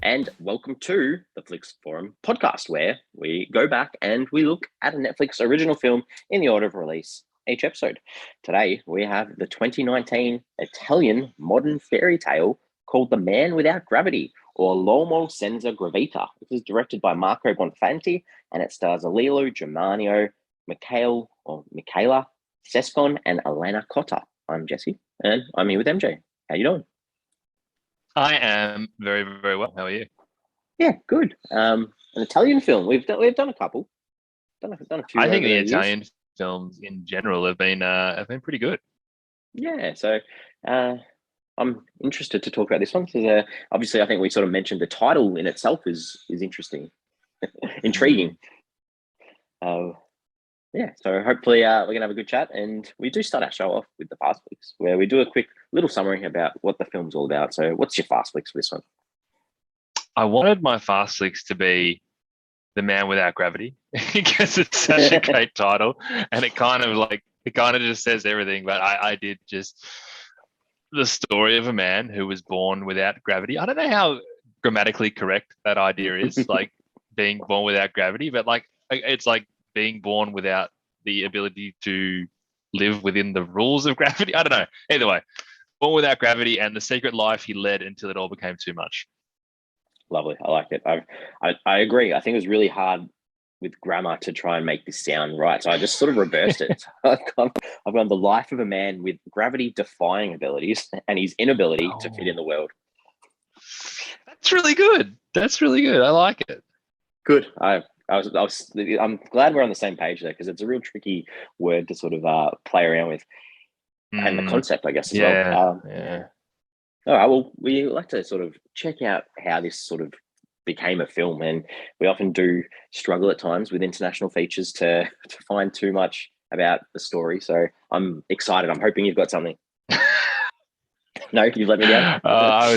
and welcome to the Flix Forum podcast, where we go back and we look at a Netflix original film in the order of release each episode. Today, we have the 2019 Italian modern fairy tale called The Man Without Gravity, or L'Uomo Senza Gravita. It was directed by Marco Bonfanti, and it stars Elio Germano, Michela, Cescon, and Elena Cotta. I'm Jesse, and I'm here with MJ. How you doing? I am very, very well. How are you? Yeah, good. An Italian film. We've done a couple. Done a few I over think the the years. Italian films in general have been pretty good. Yeah, so I'm interested to talk about this one because obviously I think we sort of mentioned the title in itself is interesting, intriguing. Yeah, so hopefully we're gonna have a good chat, and we do start our show off with the fast flicks, where we do a quick little summary about what the film's all about. So, what's your fast flicks for this one? I wanted my fast flicks to be The Man Without Gravity because it's such a great title, and it kind of just says everything. But I did just the story of a man who was born without gravity. I don't know how grammatically correct that idea is, like being born without gravity, but like it's like being born without the ability to live within the rules of gravity. I don't know. Either way, born without gravity and the secret life he led until it all became too much. Lovely, I like it. I agree. I think it was really hard with grammar to try and make this sound right, so I just sort of reversed it. I've gone the life of a man with gravity-defying abilities and his inability to fit in the world. That's really good. That's really good. I like it. Good. I'm glad we're on the same page there because it's a real tricky word to sort of play around with, and the concept, I guess, as well. Yeah. All right. Well, we like to sort of check out how this sort of became a film, and we often do struggle at times with international features to find too much about the story. So I'm excited. I'm hoping you've got something. No, you've let me down. I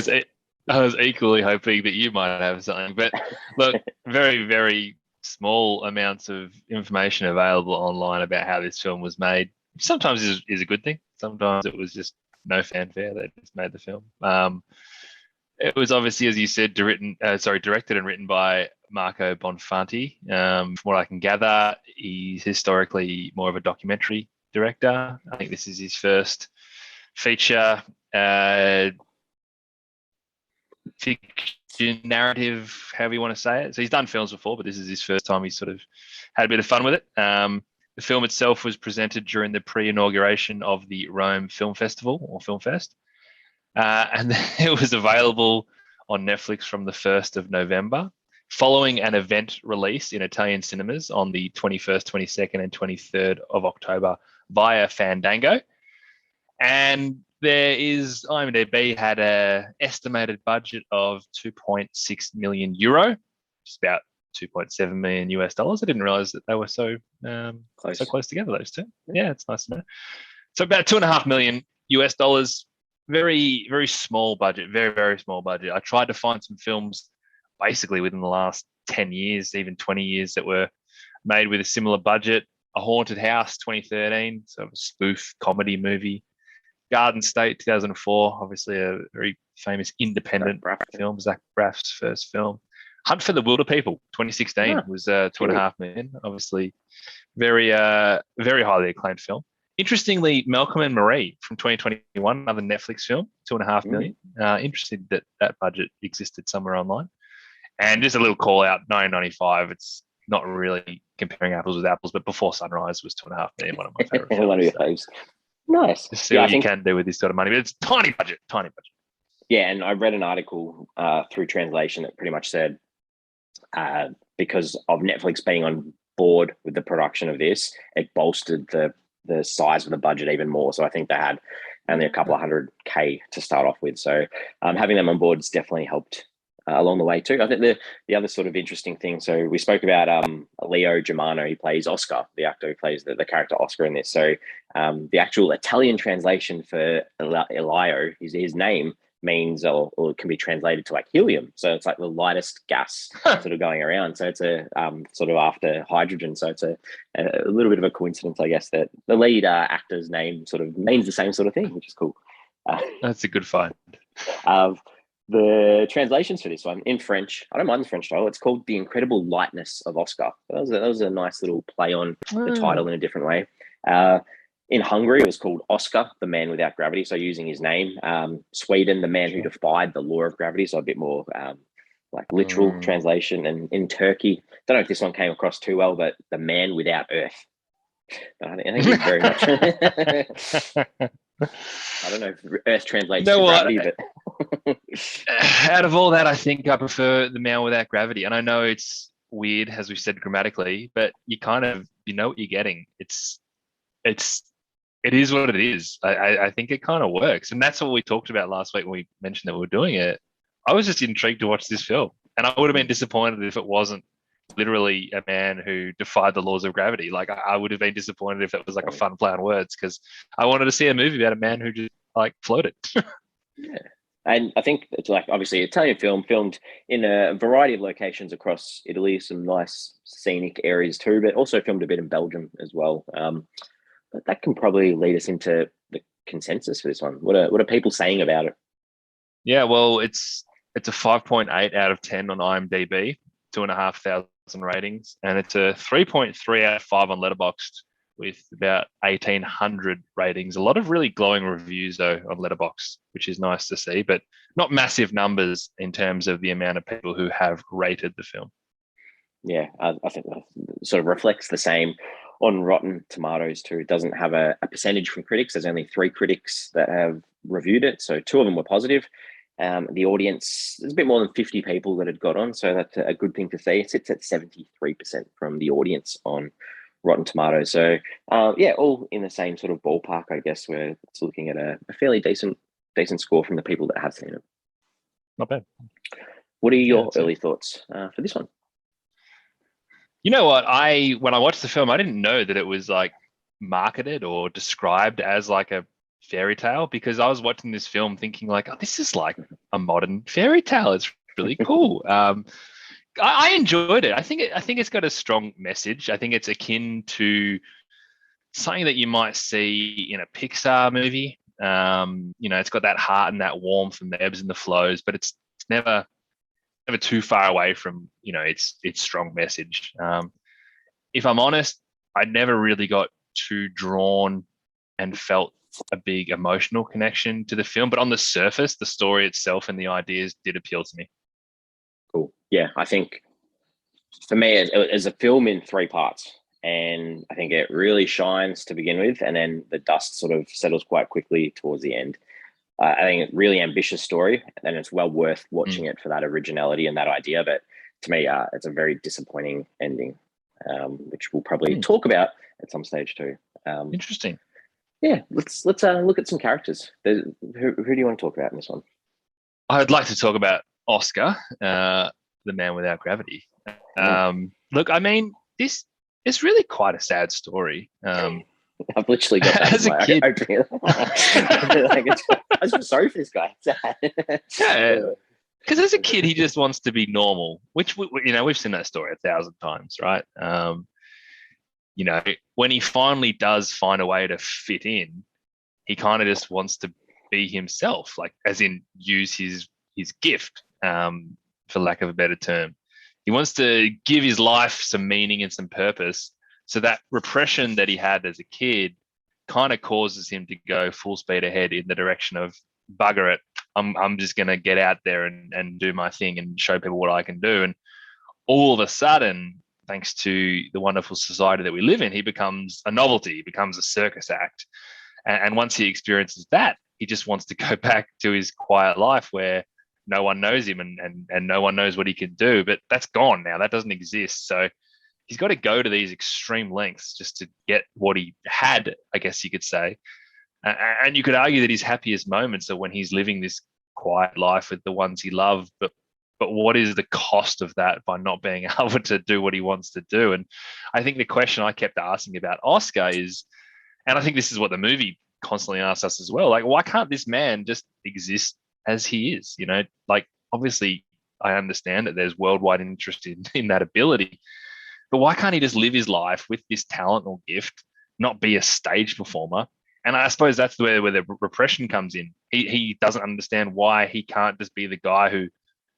was equally hoping that you might have something, but look, very, very small amounts of information available online about how this film was made. Sometimes is a good thing. Sometimes it was just no fanfare. They just made the film. It was obviously, as you said, directed and written by Marco Bonfanti. From what I can gather, he's historically more of a documentary director. I think this is his first feature fiction narrative, however you want to say it. So he's done films before, but this is his first time he's sort of had a bit of fun with it. The film itself was presented during the pre-inauguration of the Rome Film Festival, or Film Fest. And it was available on Netflix from the 1st of November, following an event release in Italian cinemas on the 21st, 22nd, and 23rd of October via Fandango. And IMDb had an estimated budget of 2.6 million euro, which is about 2.7 million US dollars. I didn't realize that they were so close together, those two. Yeah, it's nice to know. So about 2.5 million US dollars. Very, very small budget, very, very small budget. I tried to find some films basically within the last 10 years, even 20 years, that were made with a similar budget. A Haunted House, 2013, so a spoof comedy movie. Garden State, 2004, obviously a very famous independent film, Zach Braff's first film. Hunt for the Wilder People, 2016, was 2.5 million. Obviously, very, very highly acclaimed film. Interestingly, Malcolm and Marie from 2021, another Netflix film, 2.5 million. Interested that that budget existed somewhere online. And just a little call out, 1995. It's not really comparing apples with apples, but Before Sunrise was 2.5 million. One of my favorite films. One of your faves. Nice. Just see what you can do with this sort of money, but it's tiny budget. Yeah, and I read an article through translation that pretty much said because of Netflix being on board with the production of this, it bolstered the size of the budget even more. So I think they had only a couple of $100K to start off with. So having them on board has definitely helped along the way too. I think the other sort of interesting thing, so we spoke about Elio Germano. He plays Oscar, the actor who plays the character Oscar in this. So the actual Italian translation for Elio, his name means, or it can be translated to like helium. So it's like the lightest gas sort of going around. So it's a sort of after hydrogen. So it's a little bit of a coincidence, I guess, that the lead actor's name sort of means the same sort of thing, which is cool. That's a good find. The translations for this one in French, I don't mind the French title. It's called The Incredible Lightness of Oscar. That was a nice little play on the title in a different way. In Hungary, it was called Oscar, the Man Without Gravity. So using his name. Sweden, the Man Who Defied the Law of Gravity. So a bit more like literal translation. And in Turkey, don't know if this one came across too well, but the Man Without Earth. I think it's very much. I don't know if Earth translates to gravity, but out of all that, I think I prefer the Man Without Gravity. And I know it's weird, as we said grammatically, but you know what you're getting. It is what it is. I think it kind of works, and that's what we talked about last week when we mentioned that we were doing it. I was just intrigued to watch this film, and I would have been disappointed if it wasn't literally a man who defied the laws of gravity. Like I would have been disappointed if it was like a fun play on words, because I wanted to see a movie about a man who just like floated. Yeah. And I think it's like obviously Italian film filmed in a variety of locations across Italy, some nice scenic areas too, but also filmed a bit in Belgium as well. But that can probably lead us into the consensus for this one. What are people saying about it? Yeah, well, it's a 5.8 out of 10 on IMDb, 2,500 ratings, and it's a 3.3 out of 5 on Letterboxd with about 1,800 ratings. A lot of really glowing reviews though on Letterboxd, which is nice to see, but not massive numbers in terms of the amount of people who have rated the film. Yeah, I think that sort of reflects the same on Rotten Tomatoes too. It doesn't have a percentage from critics. There's only 3 critics that have reviewed it, so 2 of them were positive. The audience, there's a bit more than 50 people that had got on, so that's a good thing to see. It sits at 73% from the audience on Rotten Tomatoes. So all in the same sort of ballpark, I guess, where it's looking at a fairly decent score from the people that have seen it. Not bad. What are your early thoughts for this one? You know what? When I watched the film, I didn't know that it was like marketed or described as like a fairy tale, because I was watching this film thinking like, oh, this is like a modern fairy tale. It's really cool. I enjoyed it. I think it's got a strong message. I think it's akin to something that you might see in a Pixar movie. It's got that heart and that warmth and the ebbs and the flows, but it's never too far away from its strong message. If I'm honest, I never really got too drawn and felt a big emotional connection to the film, but on the surface, the story itself and the ideas did appeal to me. Cool. Yeah, I think for me, it's a film in 3 parts, and I think it really shines to begin with, and then the dust sort of settles quite quickly towards the end. I think it's a really ambitious story, and it's well worth watching it for that originality and that idea. But to me, it's a very disappointing ending, which we'll probably talk about at some stage too. Interesting. Yeah, let's look at some characters. Who do you want to talk about in this one? I'd like to talk about Oscar, the Man Without Gravity. Look, I mean, this is really quite a sad story. I've literally got that as a kid. I feel sorry for this guy. Yeah, because as a kid, he just wants to be normal, which we've seen that story 1,000 times, right? When he finally does find a way to fit in, he kind of just wants to be himself, like as in use his gift, for lack of a better term. He wants to give his life some meaning and some purpose. So that repression that he had as a kid kind of causes him to go full speed ahead in the direction of bugger it. I'm just going to get out there and do my thing and show people what I can do. And all of a sudden, thanks to the wonderful society that we live in, he becomes a novelty, he becomes a circus act. And once he experiences that, he just wants to go back to his quiet life where no one knows him and no one knows what he can do. But that's gone now. That doesn't exist. So he's got to go to these extreme lengths just to get what he had, I guess you could say. And you could argue that his happiest moments are when he's living this quiet life with the ones he loved. But what is the cost of that by not being able to do what he wants to do? And I think the question I kept asking about Oscar is, and I think this is what the movie constantly asks us as well, like, why can't this man just exist as he is? Like, obviously, I understand that there's worldwide interest in that ability, but why can't he just live his life with this talent or gift, not be a stage performer, And I suppose that's where the repression comes in. He doesn't understand why he can't just be the guy who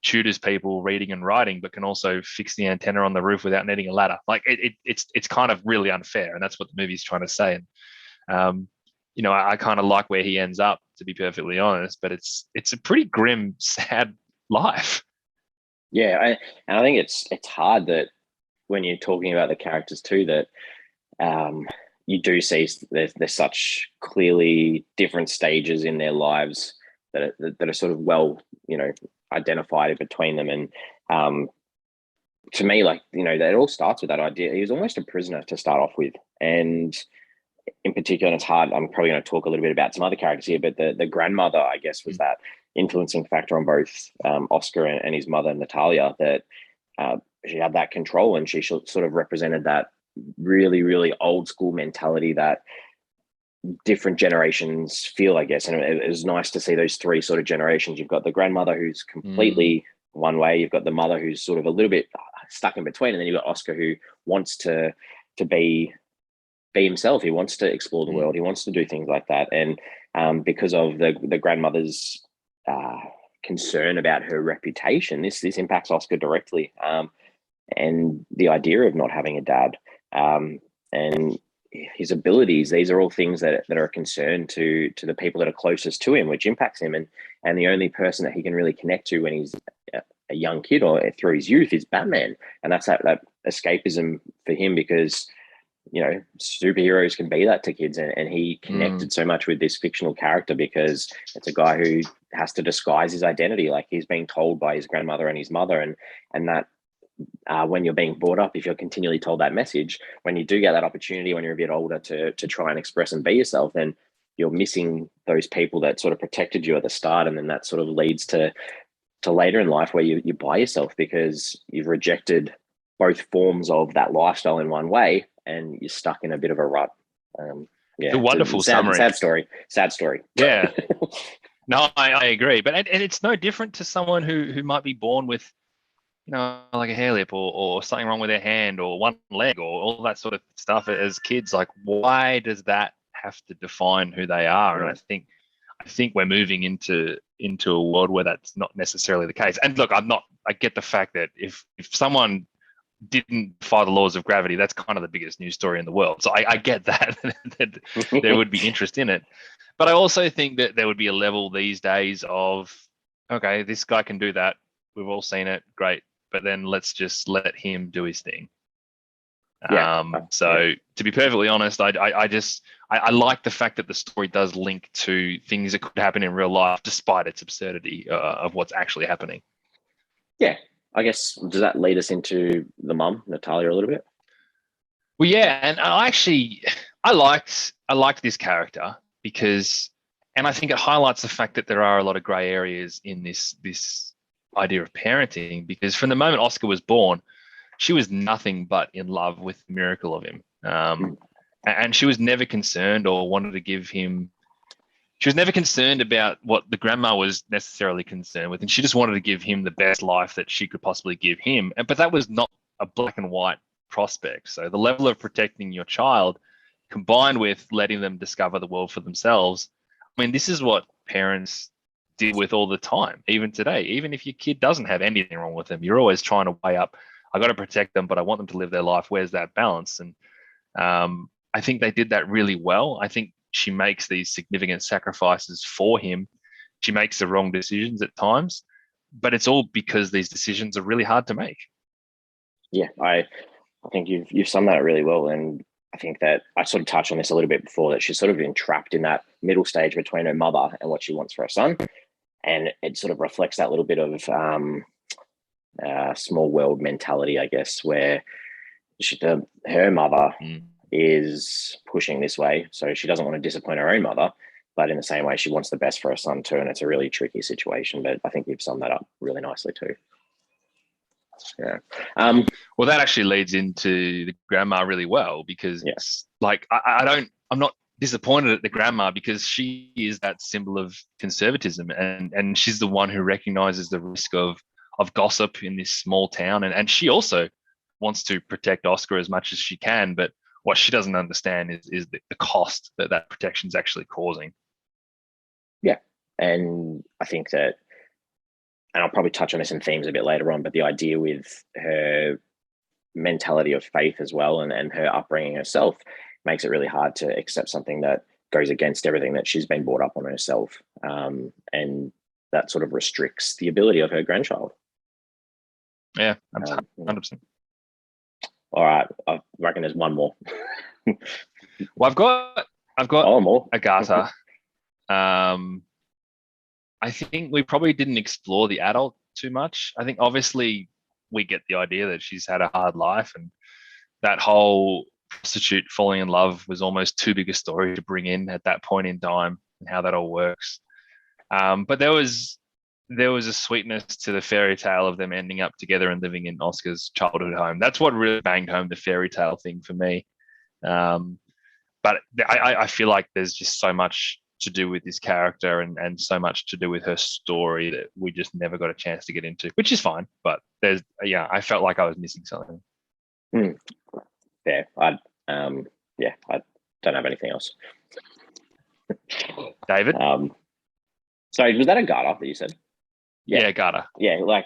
tutors people reading and writing, but can also fix the antenna on the roof without needing a ladder. Like it's kind of really unfair, and that's what the movie's trying to say. And I kind of like where he ends up, to be perfectly honest. But it's a pretty grim, sad life. Yeah, and I think it's hard that when you're talking about the characters too, that you do see there's such clearly different stages in their lives that are sort of well, identified between them. And to me, it all starts with that idea. He was almost a prisoner to start off with, and in particular, and it's hard. I'm probably going to talk a little bit about some other characters here, but the grandmother, I guess, was that influencing factor on both Oscar and his mother Natalia. That she had that control, and she sort of represented that really, really old school mentality that different generations feel, I guess. And it was nice to see those three sort of generations. You've got the grandmother who's completely one way. You've got the mother who's sort of a little bit stuck in between, and then you've got Oscar who wants to be himself. He wants to explore the world. He wants to do things like that. And because of the grandmother's concern about her reputation, this impacts Oscar directly. And the idea of not having a dad, and his abilities, these are all things that are a concern to the people that are closest to him, which impacts him. And the only person that he can really connect to when he's a young kid or through his youth is Batman. And that's that escapism for him, because superheroes can be that to kids, and he connected so much with this fictional character because it's a guy who has to disguise his identity, like he's being told by his grandmother and his mother, and that when you're being brought up, if you're continually told that message, when you do get that opportunity when you're a bit older to try and express and be yourself, then you're missing those people that sort of protected you at the start, and then that sort of leads to later in life where you by yourself because you've rejected both forms of that lifestyle in one way, and you're stuck in a bit of a rut. A wonderful summary. Sad story. Yeah. No, I agree. But and it's no different to someone who might be born with, like a hair lip or something wrong with their hand or one leg or all that sort of stuff as kids. Like, why does that have to define who they are? And I think we're moving into a world where that's not necessarily the case. And look, I get the fact that if someone didn't defy the laws of gravity, that's kind of the biggest news story in the world. So I get that there would be interest in it. But I also think that there would be a level these days of, okay, this guy can do that. We've all seen it. Great. But then let's just let him do his thing. So to be perfectly honest, I like the fact that the story does link to things that could happen in real life, despite its absurdity of what's actually happening. Yeah. I guess, does that lead us into the mum, Natalia, a little bit? Well, yeah, and I liked this character because, and I think it highlights the fact that there are a lot of grey areas in this idea of parenting, because from the moment Oscar was born, she was nothing but in love with the miracle of him. And she was never concerned or wanted to give him, she was never concerned about what the grandma was necessarily concerned with. And she just wanted to give him the best life that she could possibly give him. But that was not a black and white prospect. So the level of protecting your child combined with letting them discover the world for themselves, I mean, this is what parents deal with all the time, even today. Even if your kid doesn't have anything wrong with them, you're always trying to weigh up, I got to protect them, but I want them to live their life. Where's that balance? And I think they did that really well. I think she makes these significant sacrifices for him. She makes the wrong decisions at times, but it's all because these decisions are really hard to make. Yeah, I think you've summed that really well. And I think that I sort of touched on this a little bit before, that she's sort of been trapped in that middle stage between her mother and what she wants for her son. And it sort of reflects that little bit of small world mentality, I guess, where her mother is pushing this way. So she doesn't want to disappoint her own mother, but in the same way, she wants the best for her son too. And it's a really tricky situation, but I think you've summed that up really nicely too. Yeah. Well, that actually leads into the grandma really well, because like, I'm not disappointed at the grandma, because she is that symbol of conservatism, and she's the one who recognizes the risk of gossip in this small town. And she also wants to protect Oscar as much as she can, but what she doesn't understand is the cost that protection is actually causing. Yeah, and I think that, and I'll probably touch on this in themes a bit later on, but the idea with her mentality of faith as well, and her upbringing herself, makes it really hard to accept something that goes against everything that she's been brought up on herself, and that sort of restricts the ability of her grandchild. Yeah, 100%. All right, I reckon there's one more. Well, I've got more. Agatha. I think we probably didn't explore the adult too much. I think obviously we get the idea that she's had a hard life, and that whole prostitute falling in love was almost too big a story to bring in at that point in time, and how that all works. But there was a sweetness to the fairy tale of them ending up together and living in Oscar's childhood home. That's what really banged home the fairy tale thing for me. But I feel like there's just so much to do with this character, and so much to do with her story that we just never got a chance to get into, which is fine. But I felt like I was missing something. Yeah, I don't have anything else. David? Sorry, was that a Garter that you said? Yeah, Garter. Yeah, like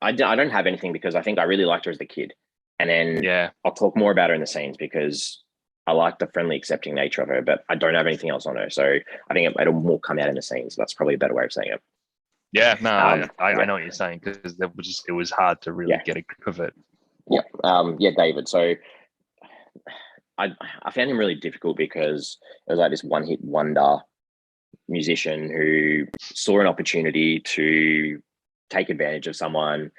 I don't have anything, because I think I really liked her as a kid. And then I'll talk more about her in the scenes, because I like the friendly, accepting nature of her, but I don't have anything else on her. So I think it'll more come out in the scenes. That's probably a better way of saying it. Yeah, no, I know what you're saying, because it was hard to really get a grip of it. Yeah, David. So I found him really difficult, because it was like this one-hit wonder musician who saw an opportunity to take advantage of someone.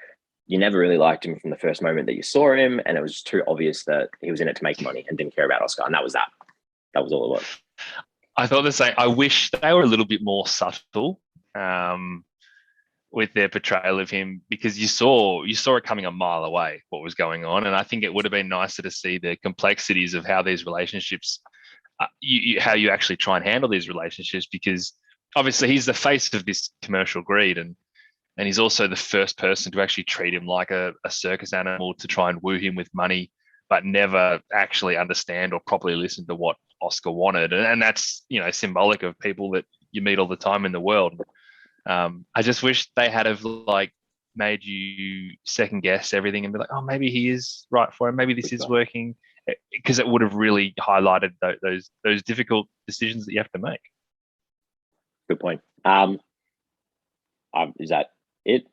You never really liked him from the first moment that you saw him, and it was too obvious that he was in it to make money and didn't care about Oscar, and that was that. That was all it was. I thought the same. I wish they were a little bit more subtle with their portrayal of him, because you saw it coming a mile away what was going on, and I think it would have been nicer to see the complexities of how these relationships, how you actually try and handle these relationships, because obviously he's the face of this commercial greed, and he's also the first person to actually treat him like a circus animal, to try and woo him with money, but never actually understand or properly listen to what Oscar wanted. And that's, symbolic of people that you meet all the time in the world. I just wish they had made you second guess everything and be like, oh, maybe he is right for him. Maybe this is working, because it would have really highlighted those difficult decisions that you have to make. Good point. Is that it?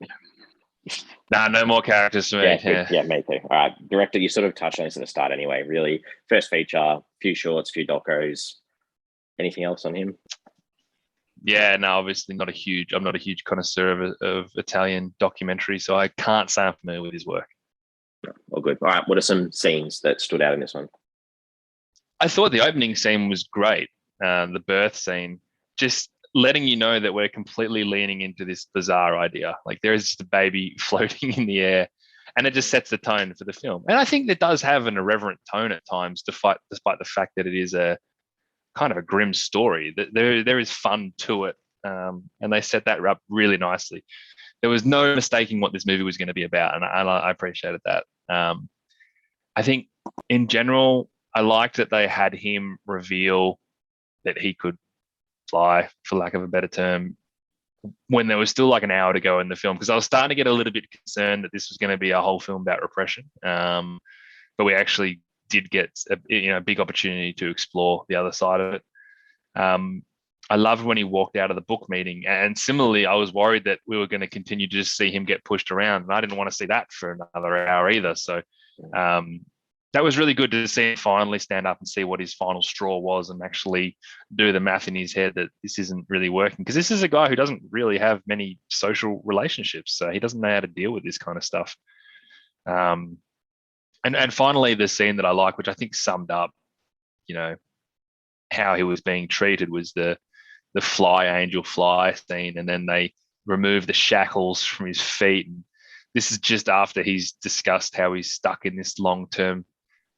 Nah, no more characters to me. Yeah, me too. All right, director, you sort of touched on this at the start anyway. Really, first feature, few shorts, few docos. Anything else on him? Yeah, no, obviously I'm not a huge connoisseur of Italian documentary, so I can't say I'm familiar with his work. All good. All right, what are some scenes that stood out in this one? I thought the opening scene was great. The birth scene, just letting you know that we're completely leaning into this bizarre idea. Like, there is just a baby floating in the air, and it just sets the tone for the film. And I think it does have an irreverent tone at times, despite the fact that it is a kind of a grim story. That there is fun to it, and they set that up really nicely. There was no mistaking what this movie was going to be about, and I appreciated that. I think in general, I liked that they had him reveal that he could fly, for lack of a better term, when there was still like an hour to go in the film, because I was starting to get a little bit concerned that this was going to be a whole film about repression. But we actually did get a big opportunity to explore the other side of it. I loved when he walked out of the book meeting, and similarly, I was worried that we were going to continue to just see him get pushed around, and I didn't want to see that for another hour either. So that was really good to see him finally stand up and see what his final straw was, and actually do the math in his head that this isn't really working, because this is a guy who doesn't really have many social relationships, so he doesn't know how to deal with this kind of stuff. And finally, the scene that I like, which I think summed up, how he was being treated, was the angel fly scene, and then they remove the shackles from his feet. And this is just after he's discussed how he's stuck in this long-term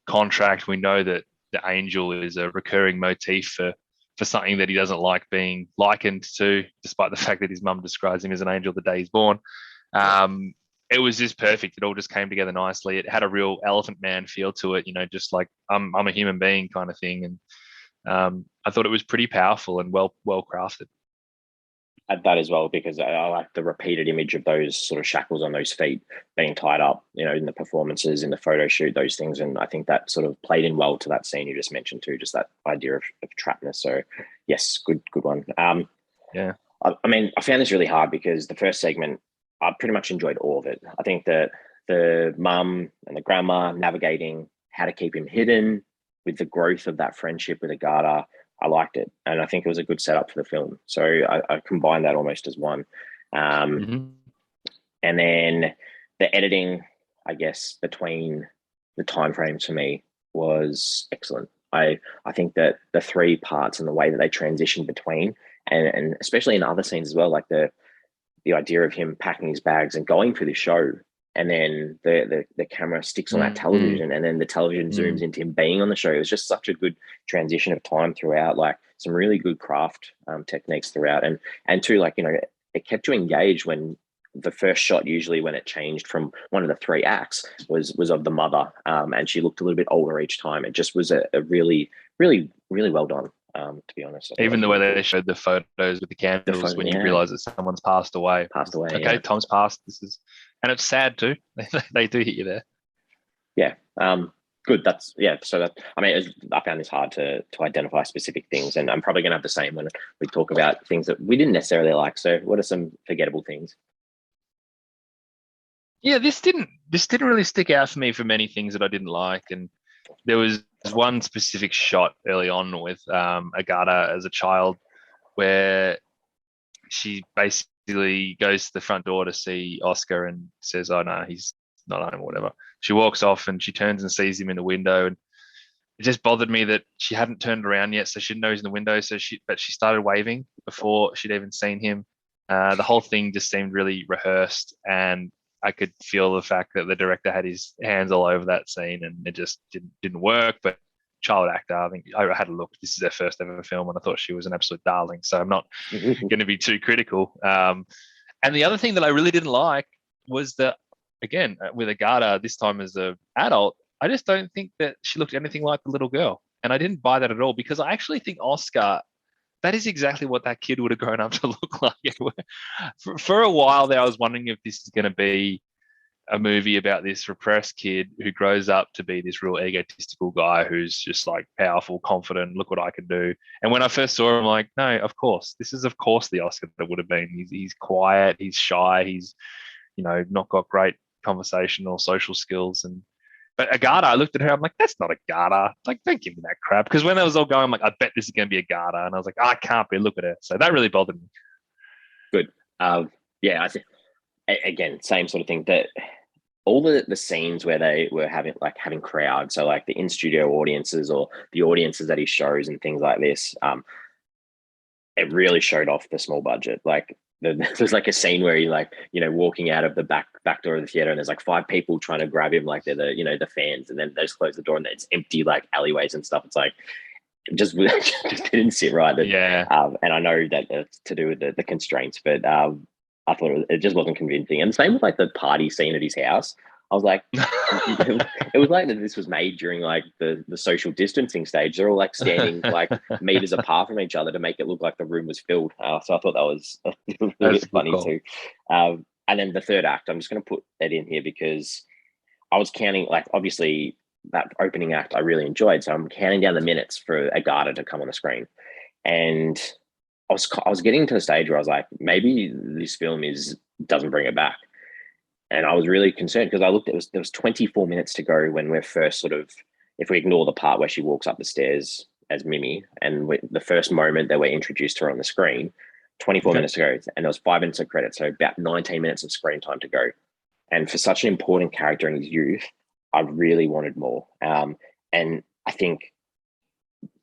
contract. We know that the angel is a recurring motif for something that he doesn't like being likened to, despite the fact that his mum describes him as an angel the day he's born. it was just perfect. It all just came together nicely. It had a real Elephant Man feel to it, just like I'm a human being kind of thing. And I thought it was pretty powerful and well crafted. At that as well, because I like the repeated image of those sort of shackles on those feet being tied up, in the performances, in the photo shoot, those things. And I think that sort of played in well to that scene you just mentioned too, just that idea of trappedness. So yes, good one. Yeah. I mean, I found this really hard because the first segment, I pretty much enjoyed all of it. I think that the mum and the grandma navigating how to keep him hidden with the growth of that friendship with Agata, I liked it. And I think it was a good setup for the film. So I combined that almost as one. And then the editing, I guess, between the timeframes for me was excellent. I think that the three parts and the way that they transition between, and especially in other scenes as well, like the idea of him packing his bags and going for the show, and then the camera sticks on that television, and then the television zooms into him being on the show. It was just such a good transition of time throughout, like some really good craft techniques throughout. And too, like, it kept you engaged when the first shot, usually when it changed from one of the three acts, was of the mother, and she looked a little bit older each time. It just was a really, really, really well done. To be honest, even the way they showed the photos with the candles when you realize that someone's passed away. Okay, time's passed. And it's sad too. They do hit you there. Yeah. Good. So I found this hard to identify specific things, and I'm probably going to have the same when we talk about things that we didn't necessarily like. So what are some forgettable things? Yeah, this didn't really stick out for me for many things that I didn't like, and there was one specific shot early on with Agata as a child where she basically goes to the front door to see Oscar and says, "Oh no, he's not home," or whatever. She walks off and she turns and sees him in the window, and it just bothered me that she hadn't turned around yet, so she didn't know he's in the window. But she started waving before she'd even seen him. The whole thing just seemed really rehearsed, and I could feel the fact that the director had his hands all over that scene, and it just didn't work. But child actor, I think I had a look. This is their first ever film, and I thought she was an absolute darling. So I'm not going to be too critical. And the other thing that I really didn't like was that, again, with Agata, this time as an adult, I just don't think that she looked anything like the little girl. And I didn't buy that at all, because I actually think Oscar, that is exactly what that kid would have grown up to look like. For a while there, I was wondering if this is going to be a movie about this repressed kid who grows up to be this real egotistical guy who's just like powerful, confident, look what I can do. And when I first saw him, I'm like, no, of course. This is, of course, the Oscar that would have been. He's quiet, he's shy, he's, not got great conversational, social skills. But Agata, I looked at her, I'm like, that's not Agata. Like, don't give me that crap. Because when that was all going, I'm like, I bet this is going to be Agata. And I was like, I can't be. Look at her. So that really bothered me. Good. Yeah, I think, again, same sort of thing. That all the scenes where they were having crowds, so like the in-studio audiences or the audiences at his shows and things like this, it really showed off the small budget. Like, there's like a scene where he walking out of the back door of the theater, and there's like 5 people trying to grab him, like they're the fans, and then they just close the door and it's empty, like alleyways and stuff. It's like it just didn't sit right. And I know that it's to do with the constraints, but I thought it just wasn't convincing. And the same with like the party scene at his house. I was like, it was like that this was made during like the social distancing stage. They're all like standing like meters apart from each other to make it look like the room was filled. So I thought that was a little bit funny too. And then the third act, I'm just going to put that in here because I was counting, like, obviously that opening act I really enjoyed. So I'm counting down the minutes for Agata to come on the screen. And I was getting to the stage where I was like, maybe this film doesn't bring it back. And I was really concerned because I looked, there was 24 minutes to go when we're first sort of, if we ignore the part where she walks up the stairs as Mimi, and the first moment that we're introduced to her on the screen, 24 minutes to go. And there was 5 minutes of credit. So about 19 minutes of screen time to go. And for such an important character in his youth, I really wanted more. And I think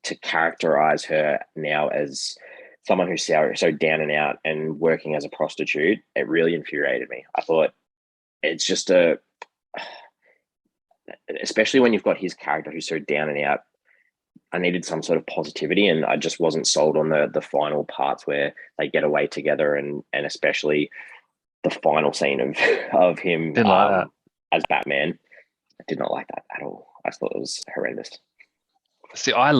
to characterize her now as someone who's so down and out and working as a prostitute, it really infuriated me. I thought, it's just especially when you've got his character who's so down and out, I needed some sort of positivity, and I just wasn't sold on the final parts where they get away together, and especially the final scene of him Didn't like that. as Batman. I did not like that at all. I thought it was horrendous. See, I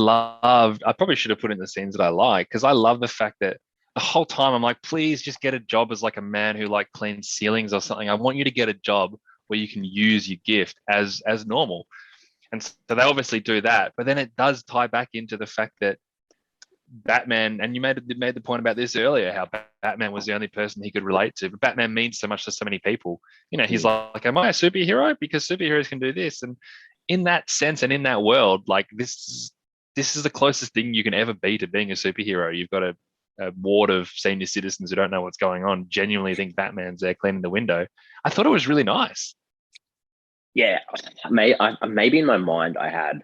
probably should have put in the scenes that I like, because I love the fact that the whole time I'm like, please just get a job as like a man who like cleans ceilings or something. I want you to get a job where you can use your gift as normal. And so they obviously do that, but then it does tie back into the fact that Batman, and you made the point about this earlier, how Batman was the only person he could relate to. But Batman means so much to so many people. You know, he's like, am I a superhero? Because superheroes can do this. And in that sense and in that world, like this is the closest thing you can ever be to being a superhero. You've got a ward of senior citizens who don't know what's going on, genuinely think Batman's there cleaning the window. I thought it was really nice. Yeah, maybe in my mind I had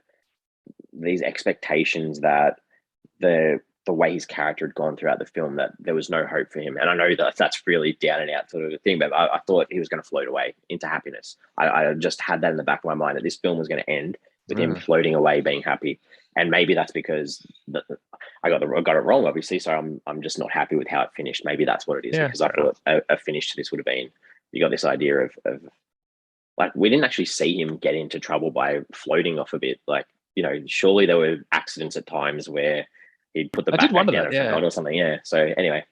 these expectations that the way his character had gone throughout the film, that there was no hope for him. And I know that that's really down and out sort of a thing, but I thought he was going to float away into happiness. I just had that in the back of my mind, that this film was going to end with him floating away, being happy. And maybe that's because I got it wrong, obviously. So I'm just not happy with how it finished. Maybe that's what it is, because I thought a finish to this would have been, you got this idea of like, we didn't actually see him get into trouble by floating off a bit. Like, you know, surely there were accidents at times where he'd put the back down and forgot or something. Yeah. So anyway,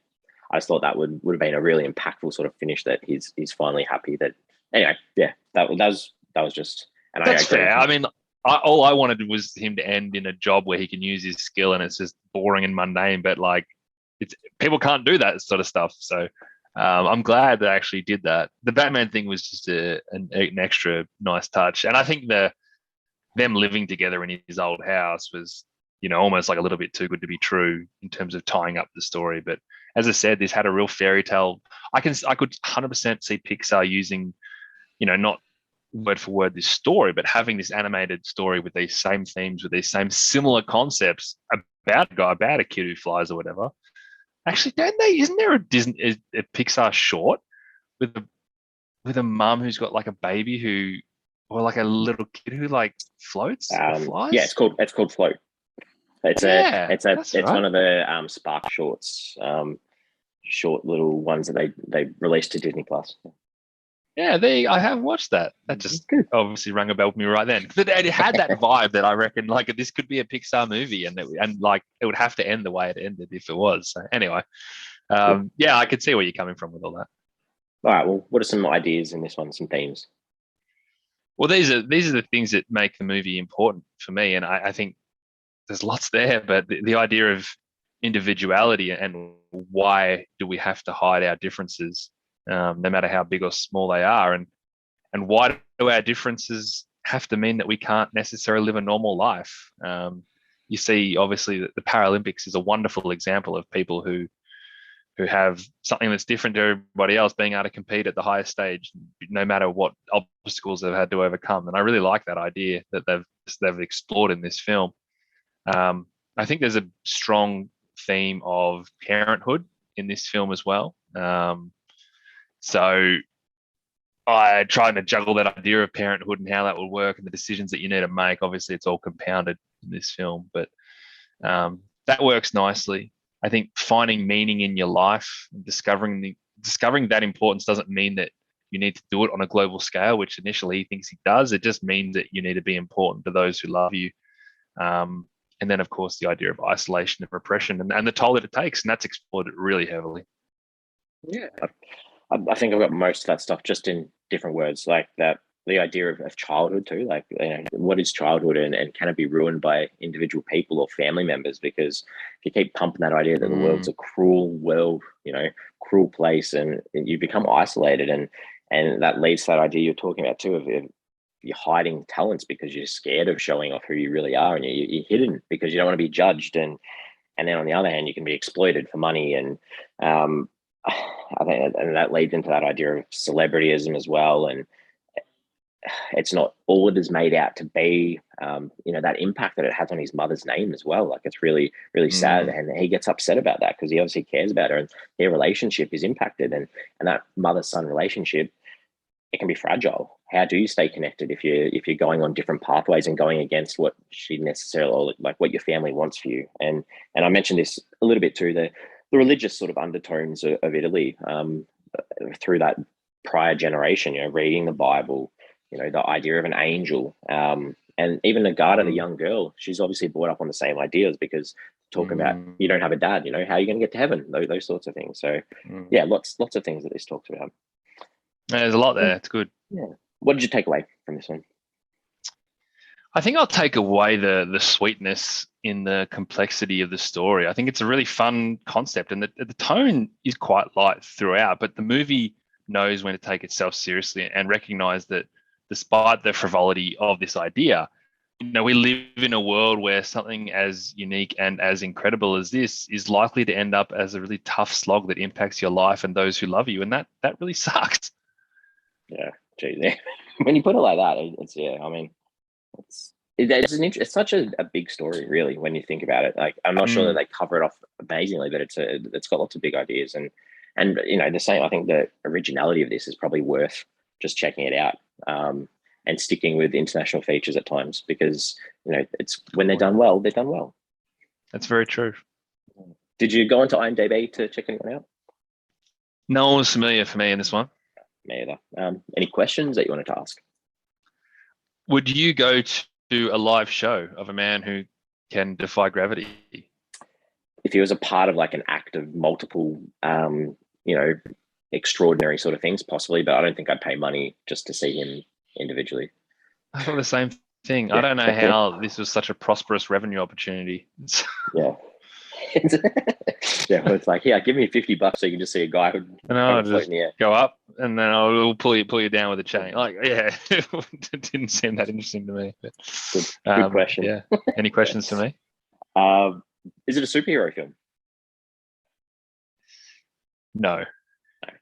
I just thought that would have been a really impactful sort of finish, that he's finally happy. That anyway, yeah, that was just. And that's fair. I mean, all I wanted was him to end in a job where he can use his skill, and it's just boring and mundane. But like, people can't do that sort of stuff. So I'm glad they actually did that. The Batman thing was just an extra nice touch, and I think them living together in his old house was, you know, almost like a little bit too good to be true in terms of tying up the story. But as I said, this had a real fairy tale. I could 100% see Pixar using, you know, not word for word this story, but having this animated story with these same themes, with these same similar concepts about a kid who flies or whatever. Actually, isn't there a Pixar short with a mum who's got like a baby who, or like a little kid who like floats or flies? Yeah, it's called Float. It's one of the Spark shorts, short little ones that they released to Disney Plus. Yeah, I have watched that. That just obviously rang a bell with me right then. It had that vibe that I reckon like this could be a Pixar movie, and like it would have to end the way it ended if it was. So anyway, yeah, I could see where you're coming from with all that. All right. Well, what are some ideas in this one? Some themes? Well, these are the things that make the movie important for me, and I think there's lots there, but the idea of individuality and why do we have to hide our differences, no matter how big or small they are, and why do our differences have to mean that we can't necessarily live a normal life? You see, obviously, that the Paralympics is a wonderful example of people who have something that's different to everybody else being able to compete at the highest stage, no matter what obstacles they've had to overcome. And I really like that idea that they've explored in this film. I think there's a strong theme of parenthood in this film as well. So I tried to juggle that idea of parenthood and how that will work and the decisions that you need to make. Obviously, it's all compounded in this film, but that works nicely. I think finding meaning in your life, discovering that importance doesn't mean that you need to do it on a global scale, which initially he thinks he does. It just means that you need to be important to those who love you. And then, of course, the idea of isolation and repression and the toll that it takes, and that's explored really heavily. Yeah, I think I've got most of that stuff just in different words, like that. The idea of childhood too, like, you know, what is childhood, and can it be ruined by individual people or family members? Because if you keep pumping that idea that the world's a cruel world, you know, cruel place, and you become isolated, and that leads to that idea you're talking about too of you're hiding talents because you're scared of showing off who you really are, and you're hidden because you don't want to be judged, and then on the other hand you can be exploited for money, and I think and that leads into that idea of celebrityism as well, and it's not all it is made out to be. You know, that impact that it has on his mother's name as well. Like, it's really, really sad, and he gets upset about that because he obviously cares about her, and their relationship is impacted, and that mother-son relationship, it can be fragile. How do you stay connected if you're going on different pathways and going against what she necessarily, or like what your family wants for you? And I mentioned this a little bit too, the religious sort of undertones of Italy. through that prior generation, reading the Bible, the idea of an angel, and even Agatha, the young girl, she's obviously brought up on the same ideas, because talking about you don't have a dad, how are you going to get to heaven? Those sorts of things. So yeah, lots of things that this talks about. There's a lot there. It's good. Yeah. What did you take away from this one? I think I'll take away the sweetness in the complexity of the story. I think it's a really fun concept, and the tone is quite light throughout, but the movie knows when to take itself seriously and recognize that despite the frivolity of this idea, we live in a world where something as unique and as incredible as this is likely to end up as a really tough slog that impacts your life and those who love you. And that really sucks. Yeah. Geez, yeah. When you put it like that, it's such a big story, really, when you think about it. Like, I'm not sure that they cover it off amazingly, but it's got lots of big ideas, and the same. I think the originality of this is probably worth just checking it out, and sticking with international features at times, because it's when they're done well, they're done well. That's very true. Did you go onto IMDb to check anyone out? No one was familiar for me in this one. Me either. Any questions that you wanted to ask? Would you go to a live show of a man who can defy gravity? If he was a part of like an act of multiple, extraordinary sort of things, possibly, but I don't think I'd pay money just to see him individually. I thought the same thing. Yeah. I don't know how this was such a prosperous revenue opportunity. Yeah. Yeah, well, it's like, yeah, give me $50 so you can just see a guy who just go up, and then I'll pull you down with a chain. Like, yeah, it didn't seem that interesting to me. But, good question. Yeah. Any questions for me? Is it a superhero film? No.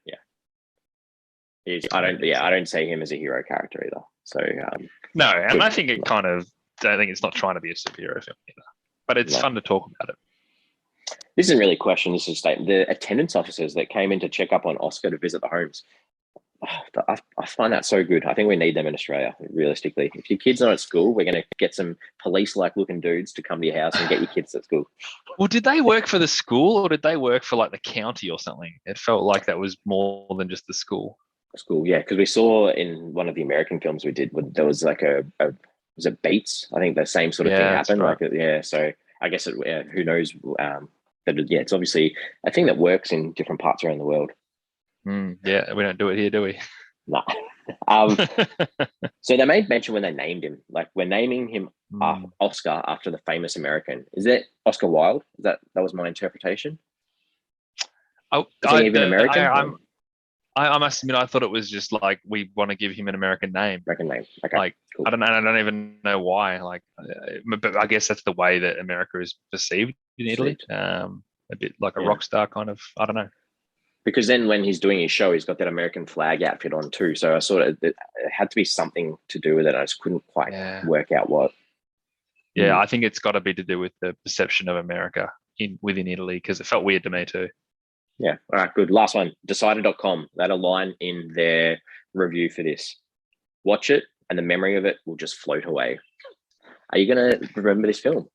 Yeah. I don't see him as a hero character either. So no, and I think it's not trying to be a superhero film either. But it's fun to talk about it. This isn't really a question, this is a statement. The attendance officers that came in to check up on Oscar to visit the homes, I find that so good. I think we need them in Australia, realistically. If your kid's not at school, we're going to get some police-like looking dudes to come to your house and get your kids at school. Well, did they work for the school, or did they work for like the county or something? It felt like that was more than just the school. School, yeah, because we saw in one of the American films we did, there was like was it Beats? I think the same sort of thing happened. Right. So I guess who knows? But it's obviously a thing that works in different parts around the world. Yeah, we don't do it here, do we? No. So they made mention when they named him, like we're naming him Oscar after the famous American. Is it Oscar Wilde? That was my interpretation. Oh, American? I must admit, I thought it was just like we want to give him an American name. American name. Okay. Like cool. I don't even know why. Like, but I guess that's the way that America is perceived in Italy. A bit like a rock star kind of. I don't know. Because then when he's doing his show, he's got that American flag outfit on too. So I it had to be something to do with it. I just couldn't quite work out what. Yeah, I think it's got to be to do with the perception of America within Italy, because it felt weird to me too. Yeah. All right, good. Last one, decider.com. That a line in their review for this. Watch it and the memory of it will just float away. Are you going to remember this film?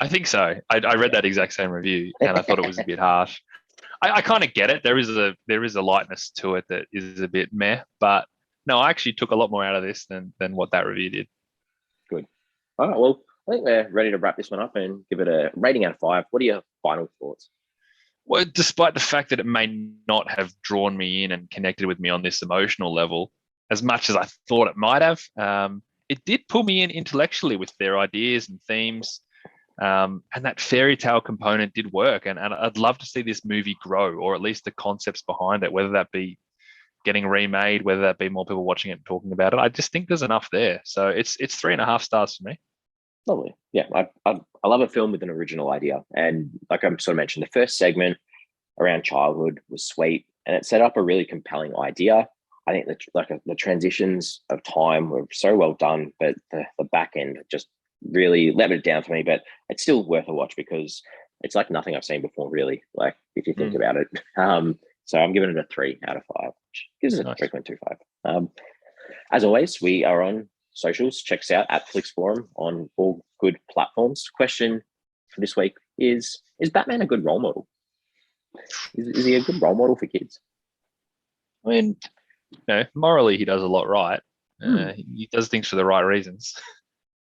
I think so. I read that exact same review and I thought it was a bit harsh. I kind of get it. There is a lightness to it that is a bit meh, but no, I actually took a lot more out of this than what that review did. Good. All right, well, I think we're ready to wrap this one up and give it a rating out of 5. What are your final thoughts? Well, despite the fact that it may not have drawn me in and connected with me on this emotional level as much as I thought it might have, it did pull me in intellectually with their ideas and themes, and that fairy tale component did work. And I'd love to see this movie grow, or at least the concepts behind it, whether that be getting remade, whether that be more people watching it and talking about it. I just think there's enough there. So it's 3.5 stars for me. Lovely. Yeah, I love a film with an original idea. And like I sort of mentioned, the first segment around childhood was sweet and it set up a really compelling idea. I think that the transitions of time were so well done, but the back end just really let it down for me. But it's still worth a watch because it's like nothing I've seen before, really, like if you think about it. So I'm giving it a 3 out of 5, which gives it a 3.25. As always, we are on socials. Check us out at Flix Forum on all good platforms. Question for this week is Batman a good role model? Is he a good role model for kids? I mean, morally he does a lot right. Hmm. He does things for the right reasons.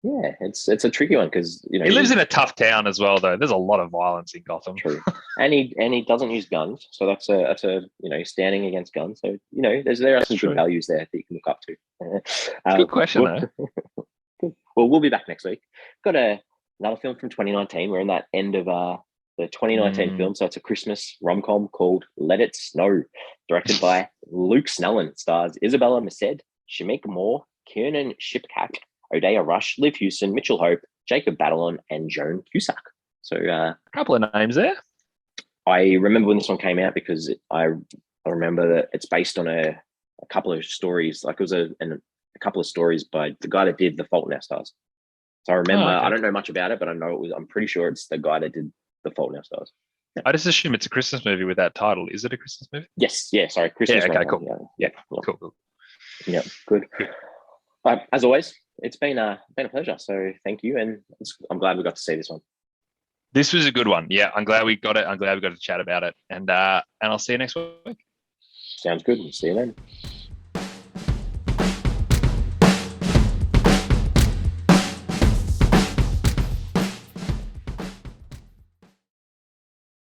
Yeah, it's a tricky one because He lives in a tough town as well, though. There's a lot of violence in Gotham. True, and he doesn't use guns, so that's a standing against guns. So there are some True. good values there that you can look up to. Good question, though. Good. Well, we'll be back next week. Got another film from 2019. We're in that end of the 2019 film, so it's a Christmas rom-com called Let It Snow, directed by Luke Snellen. Stars Isabella Merced, Shamik Moore, Kiernan Shipkat, Odeya Rush, Liv Houston, Mitchell Hope, Jacob Batalon, and Joan Cusack. So a couple of names there. I remember when this one came out because I remember that it's based on a couple of stories. Like it was a couple of stories by the guy that did The Fault in Our Stars. So I remember, okay. I don't know much about it, but I'm pretty sure it's the guy that did The Fault in Our Stars. Yeah. I just assume it's a Christmas movie with that title. Is it a Christmas movie? Yes. Yeah. Sorry. Christmas. Yeah. Okay. Cool. Yeah. Cool. Yeah. Good. As always, it's been a pleasure. So thank you, and I'm glad we got to see this one. This was a good one. Yeah, I'm glad we got it. I'm glad we got to chat about it, and I'll see you next week. Sounds good. We'll see you then.